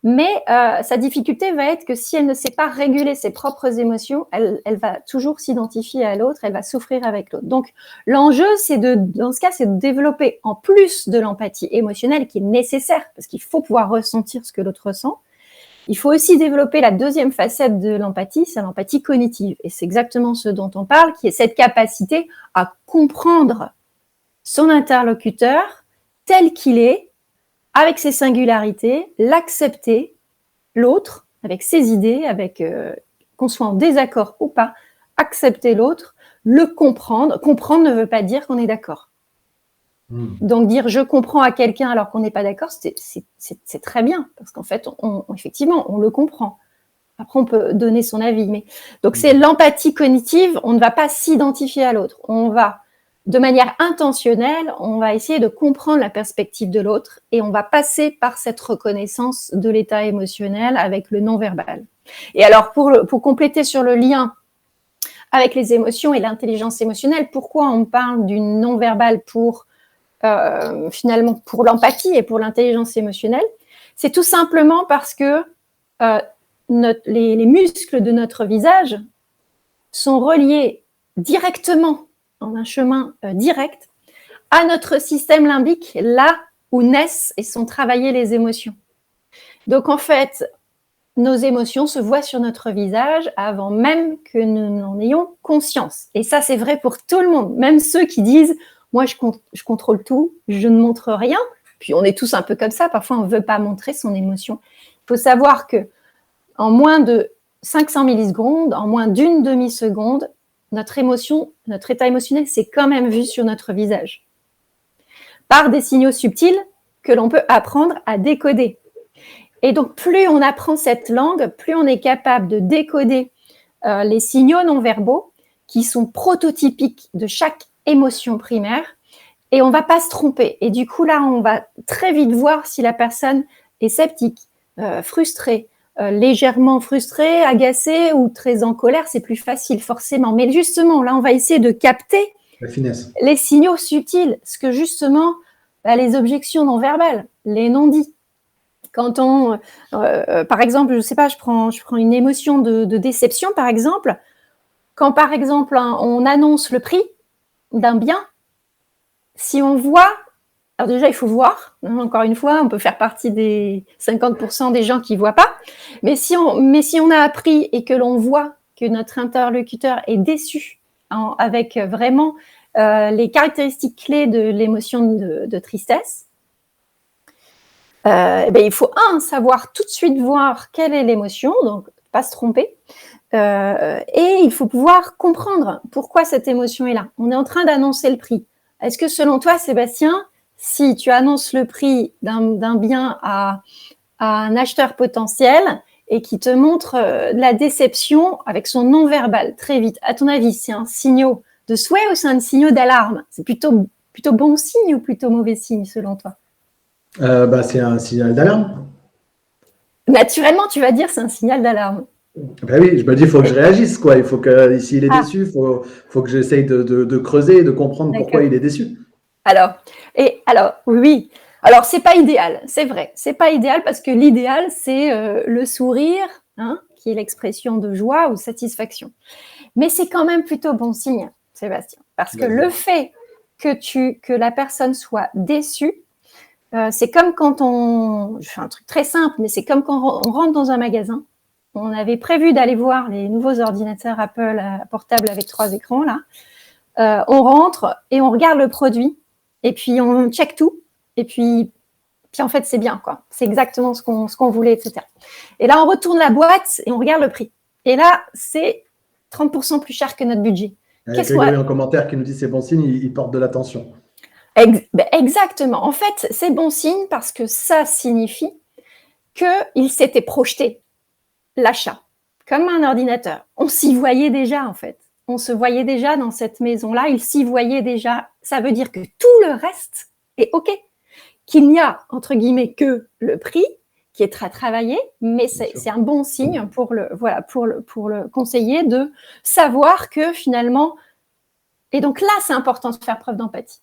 mais sa difficulté va être que si elle ne sait pas réguler ses propres émotions, elle va toujours s'identifier à l'autre, elle va souffrir avec l'autre. Donc l'enjeu, dans ce cas, c'est de développer en plus de l'empathie émotionnelle qui est nécessaire, parce qu'il faut pouvoir ressentir ce que l'autre ressent. Il faut aussi développer la deuxième facette de l'empathie, c'est l'empathie cognitive. Et c'est exactement ce dont on parle, qui est cette capacité à comprendre son interlocuteur tel qu'il est, avec ses singularités, l'accepter, l'autre, avec ses idées, qu'on soit en désaccord ou pas, accepter l'autre, le comprendre. Comprendre ne veut pas dire qu'on est d'accord. Donc dire je comprends à quelqu'un alors qu'on n'est pas d'accord, c'est très bien, parce qu'en fait, effectivement, on le comprend. Après, on peut donner son avis. Donc c'est l'empathie cognitive, on ne va pas s'identifier à l'autre. On va, de manière intentionnelle, on va essayer de comprendre la perspective de l'autre et on va passer par cette reconnaissance de l'état émotionnel avec le non-verbal. Et alors, pour compléter sur le lien avec les émotions et l'intelligence émotionnelle, pourquoi on parle du non-verbal finalement pour l'empathie et pour l'intelligence émotionnelle? C'est tout simplement parce que les muscles de notre visage sont reliés directement, en un chemin direct, à notre système limbique, là où naissent et sont travaillées les émotions. Donc en fait, nos émotions se voient sur notre visage avant même que nous n'en ayons conscience. Et ça, c'est vrai pour tout le monde, même ceux qui disent « moi, je contrôle tout, je ne montre rien ». Puis on est tous un peu comme ça, parfois on ne veut pas montrer son émotion. Il faut savoir que en moins de 500 millisecondes, en moins d'une demi-seconde, notre état émotionnel s'est quand même vu sur notre visage, par des signaux subtils que l'on peut apprendre à décoder. Et donc, plus on apprend cette langue, plus on est capable de décoder les signaux non-verbaux qui sont prototypiques de chaque émotion primaire, et on ne va pas se tromper. Et du coup, là, on va très vite voir si la personne est sceptique, frustrée, légèrement frustrée, agacée ou très en colère. C'est plus facile, forcément. Mais justement, là, on va essayer de capter les signaux subtils, ce que justement, les objections non-verbales, les non-dits. Quand par exemple, je sais pas, je prends une émotion de déception, par exemple. Quand, par exemple, on annonce le prix d'un bien, si on voit, alors déjà, il faut voir. Encore une fois, on peut faire partie des 50% des gens qui ne voient pas. Mais si on a appris et que l'on voit que notre interlocuteur est déçu avec vraiment les caractéristiques clés de l'émotion de tristesse, il faut savoir tout de suite voir quelle est l'émotion, donc pas se tromper, Et il faut pouvoir comprendre pourquoi cette émotion est là. On est en train d'annoncer le prix. Est-ce que selon toi, Sébastien, si tu annonces le prix d'un bien à un acheteur potentiel et qui te montre de la déception avec son non-verbal très vite, à ton avis, c'est un signe de souhait ou c'est un signe d'alarme? C'est plutôt bon signe ou plutôt mauvais signe selon toi? C'est un signal d'alarme. Naturellement, tu vas dire c'est un signal d'alarme. Ben oui, je me dis, il faut que je réagisse, quoi. Il faut que, s'il est déçu, faut que j'essaye de creuser, de comprendre pourquoi il est déçu. Alors, oui. Alors, c'est pas idéal, c'est vrai. C'est pas idéal parce que l'idéal, c'est le sourire, hein, qui est l'expression de joie ou de satisfaction. Mais c'est quand même plutôt bon signe, Sébastien, parce que le fait que la personne soit déçue, c'est comme quand je fais un truc très simple, mais c'est comme quand on rentre dans un magasin. On avait prévu d'aller voir les nouveaux ordinateurs Apple portables avec 3 écrans, là. On rentre et on regarde le produit, et puis on check tout, et puis en fait, c'est bien, quoi. C'est exactement ce qu'on voulait, etc. Et là, on retourne la boîte et on regarde le prix. Et là, c'est 30% plus cher que notre budget. Il y a quelqu'un en commentaire qui nous dit c'est bon signe, il porte de l'attention. Exactement. En fait, c'est bon signe parce que ça signifie qu'il s'était projeté, l'achat, comme un ordinateur. On s'y voyait déjà, en fait. On se voyait déjà dans cette maison-là, il s'y voyait déjà. Ça veut dire que tout le reste est OK. Qu'il n'y a, entre guillemets, que le prix qui est très travaillé, mais c'est un bon signe pour le conseiller de savoir que finalement, et donc là, c'est important de faire preuve d'empathie.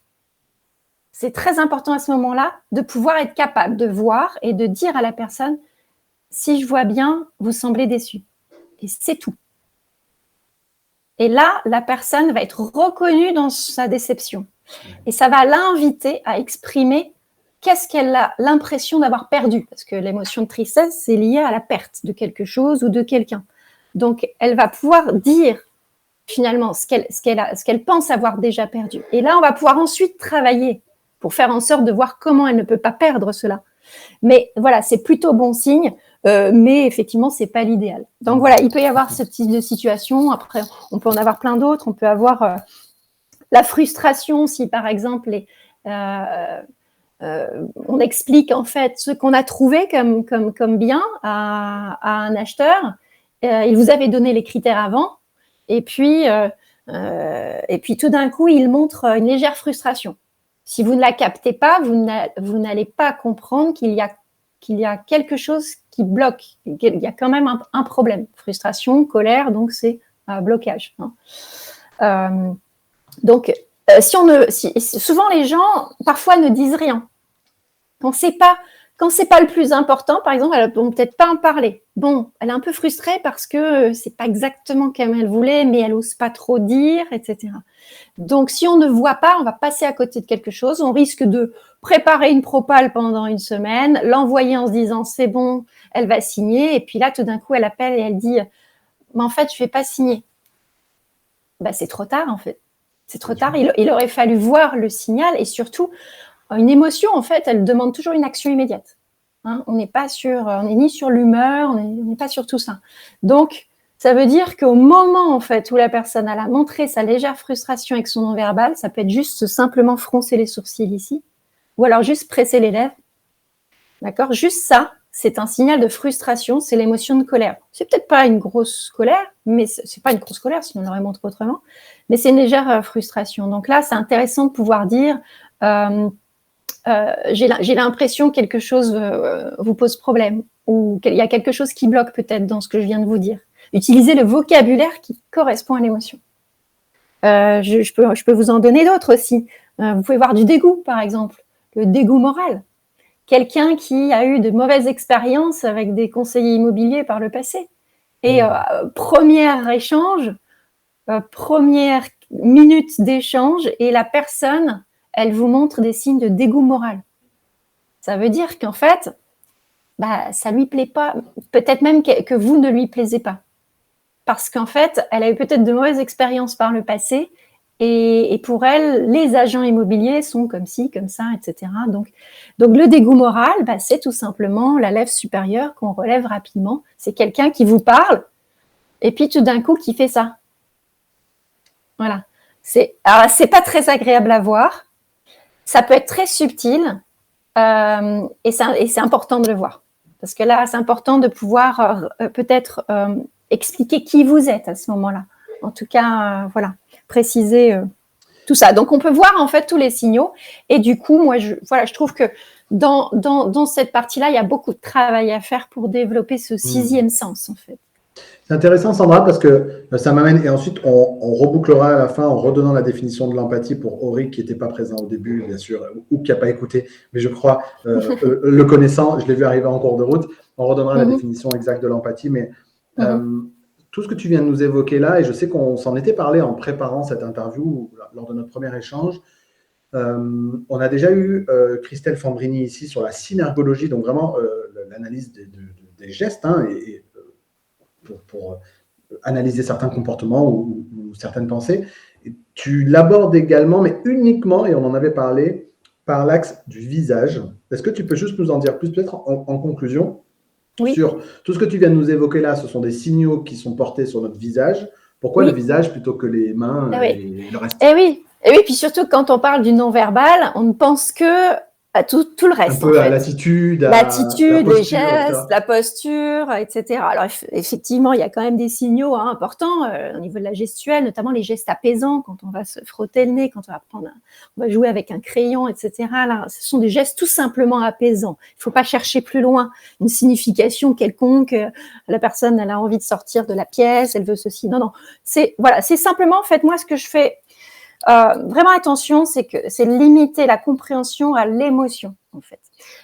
C'est très important à ce moment-là de pouvoir être capable de voir et de dire à la personne, si je vois bien, vous semblez déçu. Et c'est tout. Et là, la personne va être reconnue dans sa déception. Et ça va l'inviter à exprimer qu'est-ce qu'elle a l'impression d'avoir perdu. Parce que l'émotion de tristesse, c'est lié à la perte de quelque chose ou de quelqu'un. Donc, elle va pouvoir dire finalement ce qu'elle pense avoir déjà perdu. Et là, on va pouvoir ensuite travailler pour faire en sorte de voir comment elle ne peut pas perdre cela. Mais voilà, c'est plutôt bon signe, mais effectivement, c'est pas l'idéal. Donc voilà, il peut y avoir ce type de situation. Après, on peut en avoir plein d'autres. On peut avoir la frustration si, par exemple, on explique en fait ce qu'on a trouvé comme bien à un acheteur. Il vous avait donné les critères avant, et puis tout d'un coup, il montre une légère frustration. Si vous ne la captez pas, vous n'allez pas comprendre qu'il y a quelque chose qui bloque, qu'il y a quand même un problème. Frustration, colère, donc c'est un blocage. Hein. Donc, souvent les gens parfois ne disent rien. Quand c'est pas le plus important, par exemple, elles vont peut-être pas en parler. Bon, elle est un peu frustrée parce que c'est pas exactement comme elle voulait, mais elle ose pas trop dire, etc. Donc, si on ne voit pas, on va passer à côté de quelque chose. On risque de préparer une propale pendant une semaine, l'envoyer en se disant c'est bon, elle va signer, et puis là, tout d'un coup, elle appelle et elle dit mais en fait, je vais pas signer. C'est trop tard en fait. C'est trop tard. Il aurait fallu voir le signal et surtout une émotion, en fait, elle demande toujours une action immédiate. Hein, on n'est ni sur l'humeur, on n'est pas sur tout ça. Donc, ça veut dire qu'au moment, en fait, où la personne a montré sa légère frustration avec son non-verbal, ça peut être juste simplement froncer les sourcils ici, ou alors juste presser les lèvres. D'accord ? Juste ça, c'est un signal de frustration, c'est l'émotion de colère. C'est peut-être pas une grosse colère, mais c'est pas une grosse colère, sinon on l'aurait montré autrement, mais c'est une légère frustration. Donc là, c'est intéressant de pouvoir dire j'ai l'impression que quelque chose vous pose problème ou qu'il y a quelque chose qui bloque peut-être dans ce que je viens de vous dire. Utilisez le vocabulaire qui correspond à l'émotion. Je peux vous en donner d'autres aussi. Vous pouvez voir du dégoût, par exemple, le dégoût moral. Quelqu'un qui a eu de mauvaises expériences avec des conseillers immobiliers par le passé. Et premier échange, première minute d'échange, et la personne, elle vous montre des signes de dégoût moral. Ça veut dire qu'en fait, ça lui plaît pas. Peut-être même que vous ne lui plaisez pas. Parce qu'en fait, elle a eu peut-être de mauvaises expériences par le passé. Et pour elle, les agents immobiliers sont comme ci, comme ça, etc. Donc le dégoût moral, c'est tout simplement la lèvre supérieure qu'on relève rapidement. C'est quelqu'un qui vous parle et puis tout d'un coup qui fait ça. Voilà. Alors, c'est pas très agréable à voir. Ça peut être très subtil et c'est important de le voir. Parce que là, c'est important de pouvoir peut-être expliquer qui vous êtes à ce moment-là. En tout cas, voilà, préciser tout ça. Donc, on peut voir en fait tous les signaux. Et du coup, moi, je trouve que dans cette partie-là, il y a beaucoup de travail à faire pour développer ce sixième sens, en fait. C'est intéressant, Sandra, parce que ça m'amène, et ensuite on rebouclera à la fin en redonnant la définition de l'empathie pour Auric qui n'était pas présent au début, bien sûr, ou qui n'a pas écouté, mais je crois, le connaissant, je l'ai vu arriver en cours de route, on redonnera la définition exacte de l'empathie, mais tout ce que tu viens de nous évoquer là, et je sais qu'on s'en était parlé en préparant cette interview lors de notre premier échange, on a déjà eu Christelle Fambrini ici sur la synergologie, donc vraiment l'analyse des gestes, hein, et pour analyser certains comportements ou certaines pensées. Et tu l'abordes également, mais uniquement, et on en avait parlé, par l'axe du visage. Est-ce que tu peux juste nous en dire plus, peut-être en conclusion, sur tout ce que tu viens de nous évoquer là? Ce sont des signaux qui sont portés sur notre visage. Pourquoi le visage plutôt que les mains et le reste? Et oui, puis surtout quand on parle du non-verbal, on ne pense que à tout le reste. Un peu à l'attitude, les gestes, la posture, etc. Alors effectivement, il y a quand même des signaux importants au niveau de la gestuelle, notamment les gestes apaisants, quand on va se frotter le nez, quand on va jouer avec un crayon, etc. Là, ce sont des gestes tout simplement apaisants. Il ne faut pas chercher plus loin une signification quelconque. La personne, elle a envie de sortir de la pièce, elle veut ceci. Non, c'est simplement, faites-moi ce que je fais. Vraiment attention, c'est limiter la compréhension à l'émotion, en fait.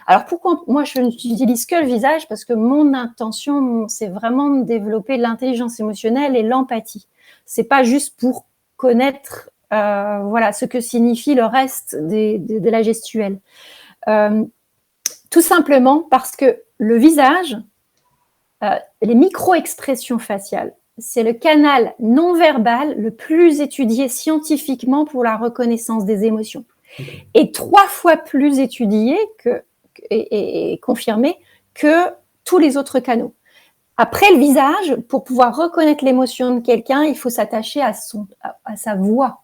Alors pourquoi moi je n'utilise que le visage? Parce que mon intention, c'est vraiment de développer l'intelligence émotionnelle et l'empathie. C'est pas juste pour connaître ce que signifie le reste de la gestuelle. Tout simplement parce que le visage, les micro-expressions faciales, c'est le canal non verbal le plus étudié scientifiquement pour la reconnaissance des émotions. Et 3 fois plus étudié et confirmé que tous les autres canaux. Après le visage, pour pouvoir reconnaître l'émotion de quelqu'un, il faut s'attacher à sa voix.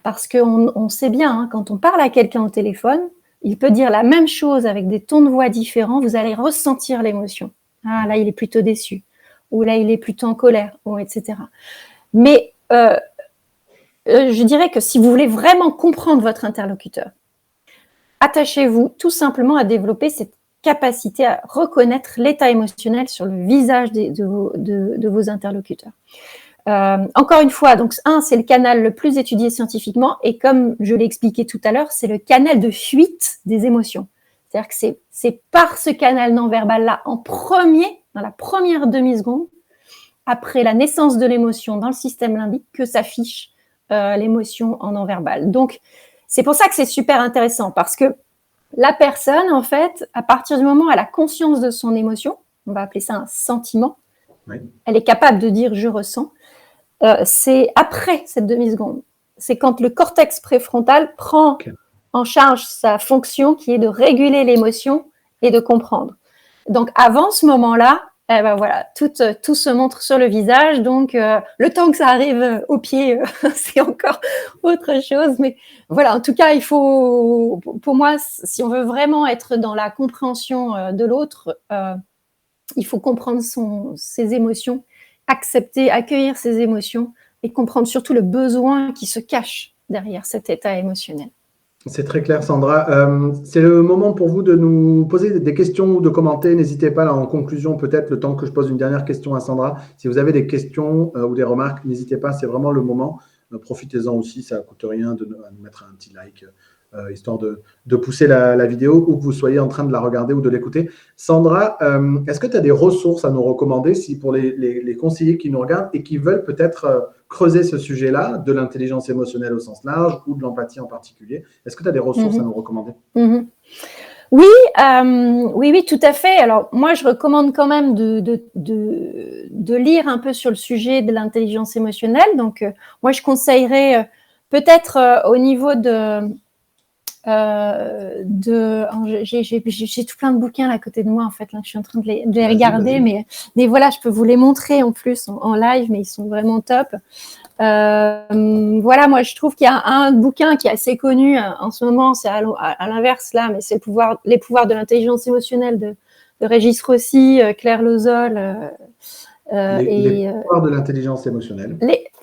Parce qu'on sait bien, quand on parle à quelqu'un au téléphone, il peut dire la même chose avec des tons de voix différents, vous allez ressentir l'émotion. Ah, là, il est plutôt déçu. Ou là, il est plutôt en colère, etc. Mais je dirais que si vous voulez vraiment comprendre votre interlocuteur, attachez-vous tout simplement à développer cette capacité à reconnaître l'état émotionnel sur le visage de vos interlocuteurs. Encore une fois, donc c'est le canal le plus étudié scientifiquement, et comme je l'ai expliqué tout à l'heure, c'est le canal de fuite des émotions. C'est-à-dire que c'est par ce canal non-verbal-là, dans la première demi-seconde, après la naissance de l'émotion dans le système limbique, que s'affiche l'émotion en non-verbal. Donc, c'est pour ça que c'est super intéressant, parce que la personne, en fait, à partir du moment où elle a conscience de son émotion, on va appeler ça un sentiment, elle est capable de dire « je ressens », c'est après cette demi-seconde. C'est quand le cortex préfrontal prend en charge sa fonction qui est de réguler l'émotion et de comprendre. Donc, avant ce moment-là, tout se montre sur le visage. Donc, le temps que ça arrive au pied, c'est encore autre chose. Mais voilà, en tout cas, il faut, pour moi, si on veut vraiment être dans la compréhension de l'autre, il faut comprendre ses émotions, accueillir ses émotions et comprendre surtout le besoin qui se cache derrière cet état émotionnel. C'est très clair, Sandra. C'est le moment pour vous de nous poser des questions ou de commenter. N'hésitez pas, là, en conclusion, peut-être le temps que je pose une dernière question à Sandra. Si vous avez des questions ou des remarques, n'hésitez pas, c'est vraiment le moment. Profitez-en aussi, ça ne coûte rien de nous mettre un petit like, histoire de pousser la vidéo, ou que vous soyez en train de la regarder ou de l'écouter. Sandra, est-ce que tu as des ressources à nous recommander pour les conseillers qui nous regardent et qui veulent peut-être creuser ce sujet-là, de l'intelligence émotionnelle au sens large ou de l'empathie en particulier? Est-ce que tu as des ressources à nous recommander? Oui, tout à fait. Alors, moi, je recommande quand même de lire un peu sur le sujet de l'intelligence émotionnelle. Donc, moi, je conseillerais peut-être au niveau J'ai tout plein de bouquins là, à côté de moi, en fait, là, je suis en train de les Vas-y, regarder, vas-y. mais voilà, je peux vous les montrer en plus en live, mais ils sont vraiment top. Voilà, moi, je trouve qu'il y a un bouquin qui est assez connu en ce moment, c'est à l'inverse là, mais c'est Les pouvoirs de l'intelligence émotionnelle de Régis Rossi, Claire Lozol, Les pouvoirs de l'intelligence émotionnelle.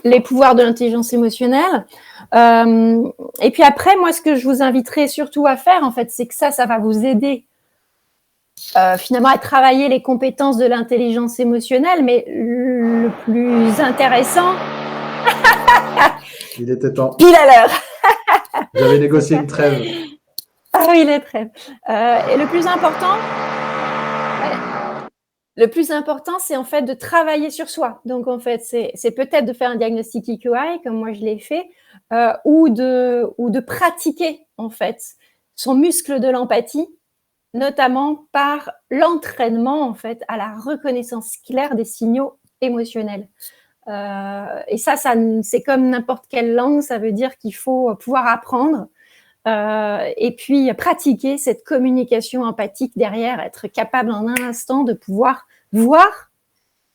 les pouvoirs de l'intelligence émotionnelle. Et puis après, moi, ce que je vous inviterai surtout à faire, en fait, c'est que ça va vous aider finalement à travailler les compétences de l'intelligence émotionnelle, mais le plus intéressant… Il était temps. Pile à l'heure. J'avais négocié une trêve. Ah oui, la trêve. Et le plus important, c'est en fait de travailler sur soi. Donc, en fait, c'est peut-être de faire un diagnostic IQI, comme moi je l'ai fait, ou de pratiquer, en fait, son muscle de l'empathie, notamment par l'entraînement, en fait, à la reconnaissance claire des signaux émotionnels. Et ça, c'est comme n'importe quelle langue, ça veut dire qu'il faut pouvoir apprendre et puis pratiquer cette communication empathique derrière, être capable en un instant de pouvoir voir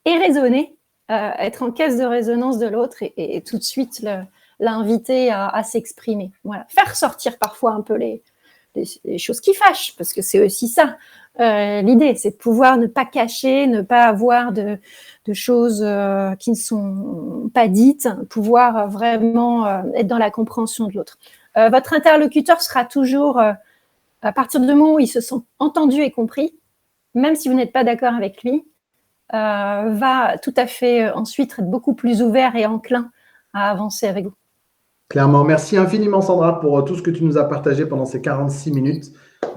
et raisonner, être en caisse de résonance de l'autre et tout de suite l'inviter à s'exprimer. Voilà. Faire sortir parfois un peu les choses qui fâchent, parce que c'est aussi ça. L'idée, c'est de pouvoir ne pas cacher, ne pas avoir de choses qui ne sont pas dites, pouvoir vraiment être dans la compréhension de l'autre. Votre interlocuteur sera toujours, à partir du moment où il se sent entendu et compris, même si vous n'êtes pas d'accord avec lui, va tout à fait ensuite être beaucoup plus ouvert et enclin à avancer avec vous. Clairement. Merci infiniment, Sandra, pour tout ce que tu nous as partagé pendant ces 46 minutes.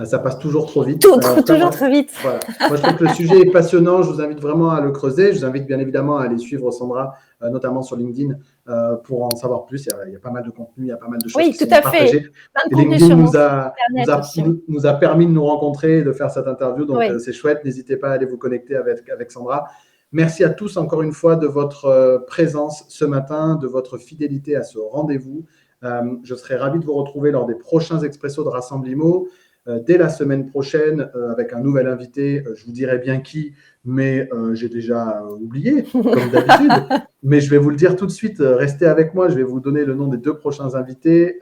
Ça passe toujours trop vite. Toujours trop vite. Voilà. Moi, je trouve que le sujet est passionnant. Je vous invite vraiment à le creuser. Je vous invite bien évidemment à aller suivre Sandra, notamment sur LinkedIn, pour en savoir plus. Il y a pas mal de contenu, il y a pas mal de choses qui sont partagées. Et LinkedIn nous a permis de nous rencontrer et de faire cette interview. Donc, c'est chouette. N'hésitez pas à aller vous connecter avec Sandra. Merci à tous encore une fois de votre présence ce matin, de votre fidélité à ce rendez-vous. Je serai ravi de vous retrouver lors des prochains Expresso de Rassemblimo. Dès la semaine prochaine, avec un nouvel invité, je vous dirai bien qui, mais j'ai déjà oublié, comme d'habitude. Mais je vais vous le dire tout de suite, restez avec moi, je vais vous donner le nom des 2 prochains invités.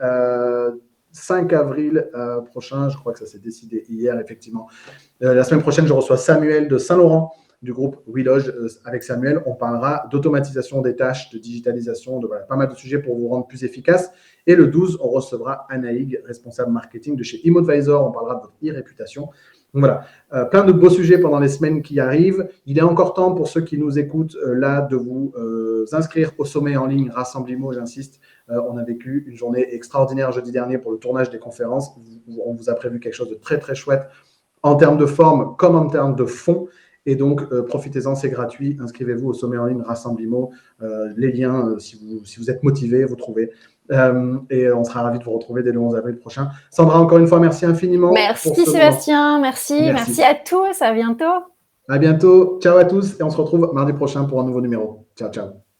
5 avril prochain, je crois que ça s'est décidé hier, effectivement. La semaine prochaine, je reçois Samuel de Saint-Laurent, du groupe WeLoge. Avec Samuel, on parlera d'automatisation des tâches, de digitalisation, de pas mal de sujets pour vous rendre plus efficace. Et le 12, on recevra Anaïg, responsable marketing de chez ImmoAdvisor. On parlera de votre e-réputation. Donc voilà, plein de beaux sujets pendant les semaines qui arrivent. Il est encore temps pour ceux qui nous écoutent là de vous inscrire au sommet en ligne Rassemblimo, j'insiste. On a vécu une journée extraordinaire jeudi dernier pour le tournage des conférences. On vous a prévu quelque chose de très, très chouette en termes de forme comme en termes de fond. Et donc, profitez-en, c'est gratuit. Inscrivez-vous au sommet en ligne Rassemblimo. Les liens, si vous êtes motivé, vous trouvez. Et on sera ravis de vous retrouver dès le 11 avril prochain. Sandra, encore une fois, merci infiniment. Merci Sébastien, merci à tous, à bientôt. À bientôt, ciao à tous et on se retrouve mardi prochain pour un nouveau numéro. Ciao, ciao.